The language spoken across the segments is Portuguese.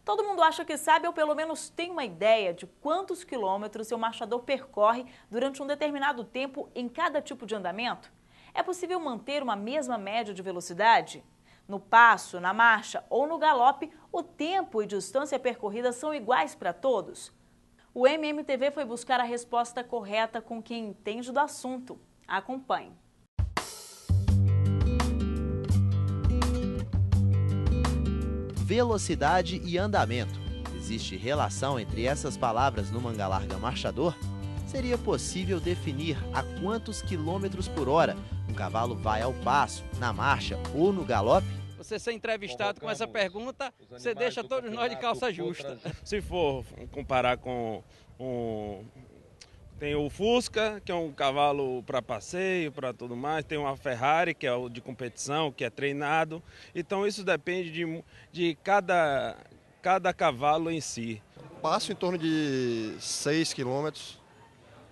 Todo mundo acha que sabe ou pelo menos tem uma ideia de quantos quilômetros seu marchador percorre durante um determinado tempo em cada tipo de andamento? É possível manter uma mesma média de velocidade? No passo, na marcha ou no galope, o tempo e distância percorrida são iguais para todos? O MMTV foi buscar a resposta correta com quem entende do assunto. Acompanhe. Velocidade e andamento. Existe relação entre essas palavras no manga larga marchador? Seria possível definir a quantos quilômetros por hora um cavalo vai ao passo, na marcha ou no galope? Você ser entrevistado com essa pergunta, você deixa todos nós de calça justa. Se for comparar com tem o Fusca, que é um cavalo para passeio, para tudo mais. Tem uma Ferrari, que é o de competição, que é treinado. Então isso depende de cada cavalo em si. Passo em torno de 6 km,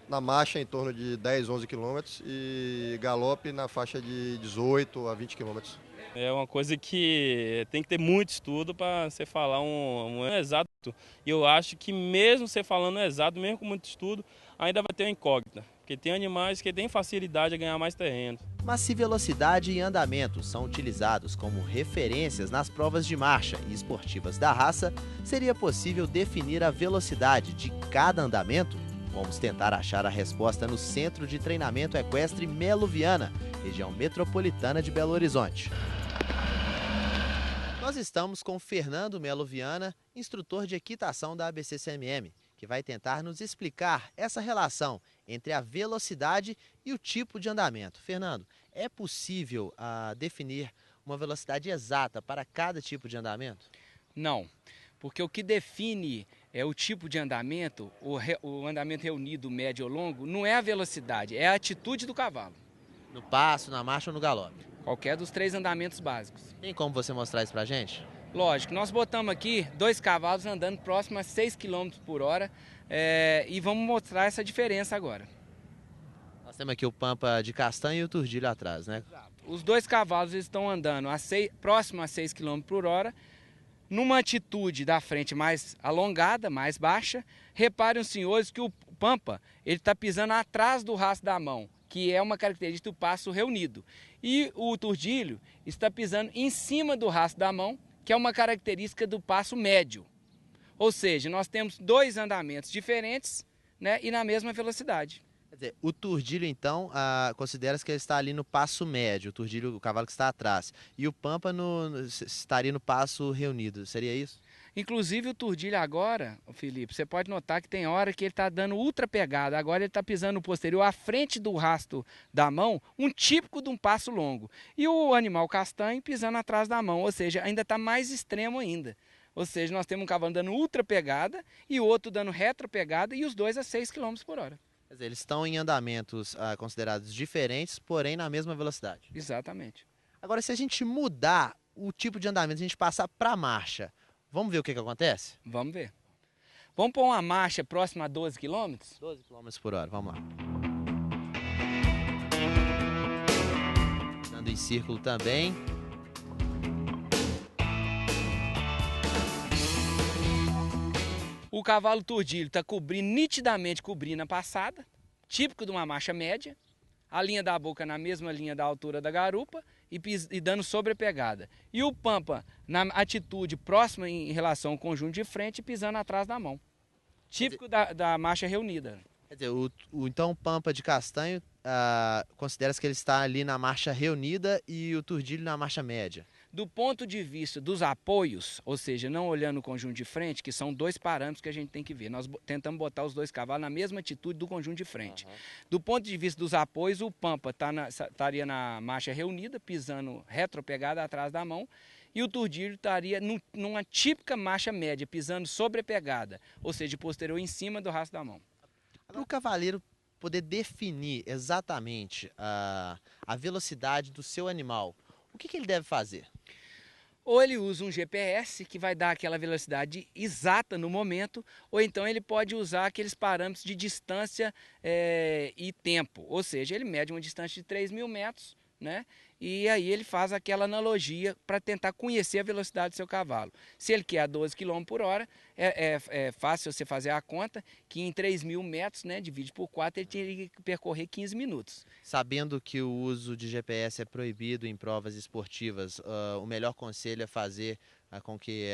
na marcha em torno de 10, 11 km e galope na faixa de 18 a 20 km. É uma coisa que tem que ter muito estudo para você falar um exato. E eu acho que mesmo você falando exato, mesmo com muito estudo, ainda vai ter uma incógnita. Porque tem animais que têm facilidade a ganhar mais terreno. Mas se velocidade e andamento são utilizados como referências nas provas de marcha e esportivas da raça, seria possível definir a velocidade de cada andamento? Vamos tentar achar a resposta no Centro de Treinamento Equestre Melo Viana, região metropolitana de Belo Horizonte. Nós estamos com Fernando Melo Viana, instrutor de equitação da ABC-CMM, que vai tentar nos explicar essa relação entre a velocidade e o tipo de andamento. Fernando, é possível definir uma velocidade exata para cada tipo de andamento? Não, porque o que define o tipo de andamento, o andamento reunido, médio ou longo, não é a velocidade, é a atitude do cavalo. No passo, na marcha ou no galope? Qualquer dos 3 andamentos básicos. Tem como você mostrar isso pra gente? Lógico, nós botamos aqui 2 cavalos andando próximo a 6 km por hora e vamos mostrar essa diferença agora. Nós temos aqui o Pampa de castanho e o Turdilho atrás, né? Os 2 cavalos estão andando próximo a 6 km por hora, numa atitude da frente mais alongada, mais baixa. Reparem os senhores que o Pampa está pisando atrás do rastro da mão, que é uma característica do passo reunido. E o Turdilho está pisando em cima do rastro da mão, que é uma característica do passo médio. Ou seja, nós temos 2 andamentos diferentes, né, e na mesma velocidade. Quer dizer, o Turdilho, então, considera-se que ele está ali no passo médio, o Turdilho, o cavalo que está atrás. E o Pampa estaria no passo reunido, seria isso? Inclusive o Turdilho agora, Felipe, você pode notar que tem hora que ele está dando ultra pegada, agora ele está pisando no posterior, à frente do rastro da mão, um típico de um passo longo. E o animal castanho pisando atrás da mão, ou seja, ainda está mais extremo ainda. Ou seja, nós temos um cavalo dando ultra pegada e o outro dando retro pegada e os 2 a 6 km por hora. Quer dizer, eles estão em andamentos considerados diferentes, porém na mesma velocidade. Exatamente. Agora, se a gente mudar o tipo de andamento, se a gente passar para a marcha, vamos ver o que acontece? Vamos ver. Vamos pôr uma marcha próxima a 12 km? 12 km por hora, vamos lá. Andando em círculo também. O cavalo Turdilho está nitidamente cobrindo a passada, típico de uma marcha média. A linha da boca na mesma linha da altura da garupa e dando sobrepegada. E o Pampa na atitude próxima em relação ao conjunto de frente, pisando atrás da mão. Típico da marcha reunida. Quer dizer, então o Pampa de castanho considera-se que ele está ali na marcha reunida e o Turdilho na marcha média. Do ponto de vista dos apoios, ou seja, não olhando o conjunto de frente, que são 2 parâmetros que a gente tem que ver. Nós tentamos botar os 2 cavalos na mesma atitude do conjunto de frente. Uhum. Do ponto de vista dos apoios, o Pampa estaria na marcha reunida, pisando retropegada atrás da mão, e o Turdilho estaria numa típica marcha média, pisando sobrepegada, ou seja, posterior em cima do rastro da mão. Para o cavaleiro poder definir exatamente a velocidade do seu animal, o que ele deve fazer? Ou ele usa um GPS que vai dar aquela velocidade exata no momento, ou então ele pode usar aqueles parâmetros de distância e tempo. Ou seja, ele mede uma distância de 3.000 metros, né? e aí ele faz aquela analogia para tentar conhecer a velocidade do seu cavalo. Se ele quer a 12 km por hora, é fácil você fazer a conta que em 3.000 metros, né, divide por 4, ele teria que percorrer 15 minutos. Sabendo que o uso de GPS é proibido em provas esportivas, o melhor conselho é fazer com que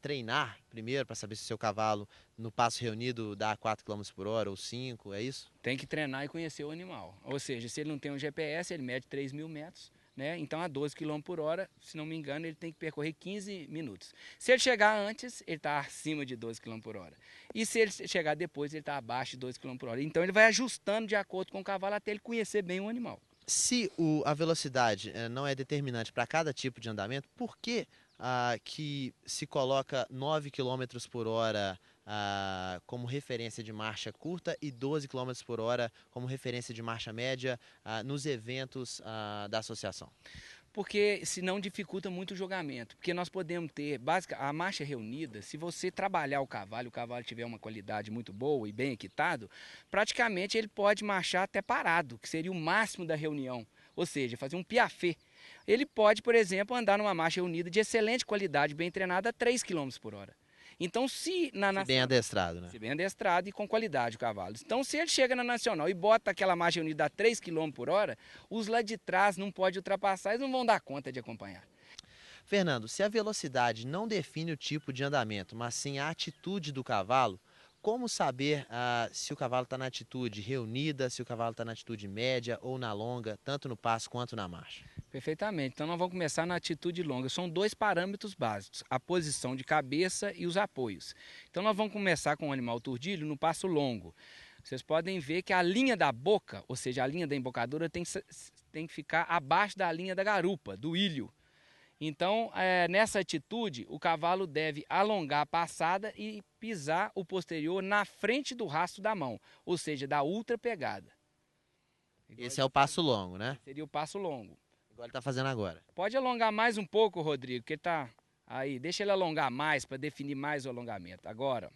treinar primeiro para saber se o seu cavalo no passo reunido dá 4 km por hora ou 5, é isso? Tem que treinar e conhecer o animal. Ou seja, se ele não tem um GPS, ele mede 3.000 metros. Né? Então a 12 km por hora, se não me engano, ele tem que percorrer 15 minutos. Se ele chegar antes, ele está acima de 12 km por hora. E se ele chegar depois, ele está abaixo de 12 km por hora. Então ele vai ajustando de acordo com o cavalo até ele conhecer bem o animal. Se a velocidade não é determinante para cada tipo de andamento, por que que se coloca 9 km por hora como referência de marcha curta e 12 km por hora como referência de marcha média nos eventos da associação? Porque senão dificulta muito o jogamento. Porque nós podemos ter, a marcha reunida, se você trabalhar o cavalo tiver uma qualidade muito boa e bem equitado, praticamente ele pode marchar até parado, que seria o máximo da reunião. Ou seja, fazer um piafé. Ele pode, por exemplo, andar numa marcha reunida de excelente qualidade, bem treinada, a 3 km por hora. Então, se bem adestrado, né? Se bem adestrado e com qualidade o cavalo. Então, se ele chega na Nacional e bota aquela marcha unida a 3 km por hora, os lá de trás não podem ultrapassar, eles não vão dar conta de acompanhar. Fernando, se a velocidade não define o tipo de andamento, mas sim a atitude do cavalo, como saber se o cavalo está na atitude reunida, se o cavalo está na atitude média ou na longa, tanto no passo quanto na marcha? Perfeitamente. Então nós vamos começar na atitude longa. São 2 parâmetros básicos, a posição de cabeça e os apoios. Então nós vamos começar com o animal turdilho no passo longo. Vocês podem ver que a linha da boca, ou seja, a linha da embocadura tem que ficar abaixo da linha da garupa, do ilho. Então, nessa atitude, o cavalo deve alongar a passada e pisar o posterior na frente do rastro da mão, ou seja, da ultra pegada. Esse é o passo longo, né? Seria o passo longo. Igual ele está fazendo agora. Pode alongar mais um pouco, Rodrigo, que ele está aí. Deixa ele alongar mais para definir mais o alongamento. Agora,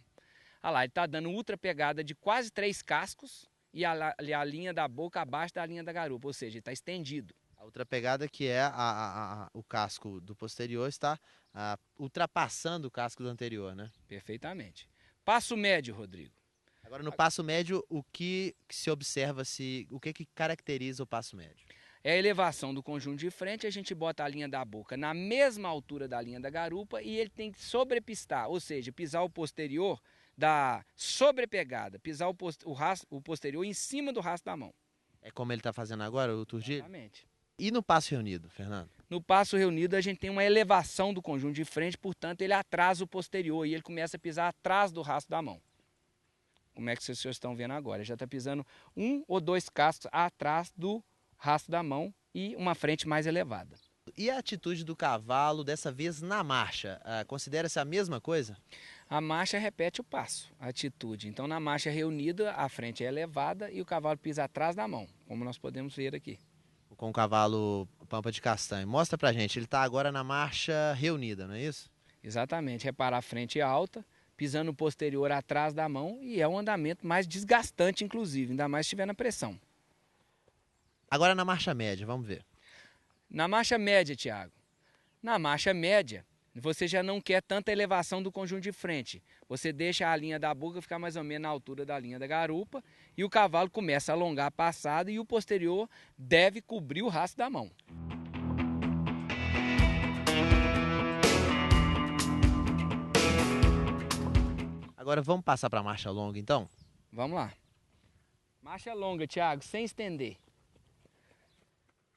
olha lá, ele está dando ultra pegada de quase 3 cascos e a linha da boca abaixo da linha da garupa, ou seja, ele está estendido. A outra pegada que é o casco do posterior está ultrapassando o casco do anterior, né? Perfeitamente. Passo médio, Rodrigo. Agora no passo médio, o que se observa, o que caracteriza o passo médio? É a elevação do conjunto de frente, a gente bota a linha da boca na mesma altura da linha da garupa e ele tem que sobrepistar, ou seja, pisar o posterior da sobrepegada, pisar o posterior em cima do rastro da mão. É como ele está fazendo agora, o turdilho? Exatamente. E no passo reunido, Fernando? No passo reunido a gente tem uma elevação do conjunto de frente, portanto ele atrasa o posterior e ele começa a pisar atrás do rastro da mão. Como é que vocês estão vendo agora? Ele já está pisando 1 ou 2 cascos atrás do rastro da mão e uma frente mais elevada. E a atitude do cavalo, dessa vez na marcha, considera-se a mesma coisa? A marcha repete o passo, a atitude. Então na marcha reunida a frente é elevada e o cavalo pisa atrás da mão, como nós podemos ver aqui. Com o cavalo pampa de castanho. Mostra pra gente, ele está agora na marcha reunida, não é isso? Exatamente, repara a frente alta, pisando o posterior atrás da mão e é um andamento mais desgastante, inclusive, ainda mais se estiver na pressão. Agora na marcha média, vamos ver. Na marcha média, Tiago, na marcha média, você já não quer tanta elevação do conjunto de frente. Você deixa a linha da boca ficar mais ou menos na altura da linha da garupa e o cavalo começa a alongar a passada e o posterior deve cobrir o rastro da mão. Agora vamos passar para a marcha longa, então? Vamos lá. Marcha longa, Tiago, sem estender.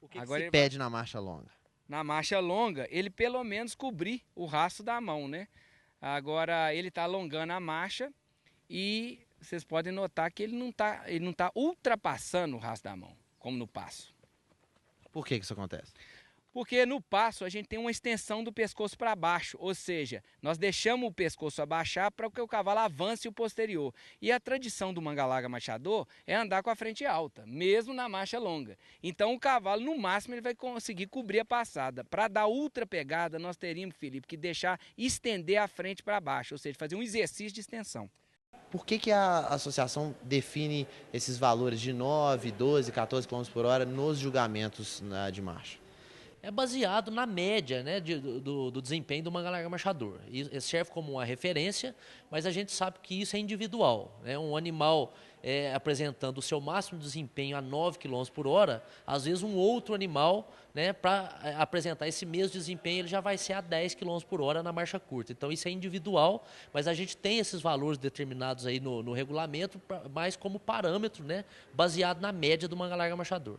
O que se pede na marcha longa? Na marcha longa, ele pelo menos cobrir o rastro da mão, né? Agora ele está alongando a marcha e vocês podem notar que ele não tá ultrapassando o rastro da mão, como no passo. Por que isso acontece? Porque no passo a gente tem uma extensão do pescoço para baixo, ou seja, nós deixamos o pescoço abaixar para que o cavalo avance o posterior. E a tradição do manga-larga marchador é andar com a frente alta, mesmo na marcha longa. Então o cavalo, no máximo, ele vai conseguir cobrir a passada. Para dar ultra pegada, nós teríamos, Felipe, que deixar estender a frente para baixo, ou seja, fazer um exercício de extensão. Por que a associação define esses valores de 9, 12, 14 km por hora nos julgamentos de marcha? é baseado na média, né, do desempenho do manga larga marchador. E serve como uma referência, mas a gente sabe que isso é individual, né? Um animal apresentando o seu máximo desempenho a 9 km por hora, às vezes um outro animal, né, para apresentar esse mesmo desempenho, ele já vai ser a 10 km por hora na marcha curta. Então isso é individual, mas a gente tem esses valores determinados aí no regulamento, mais como parâmetro, né, baseado na média do manga larga marchador.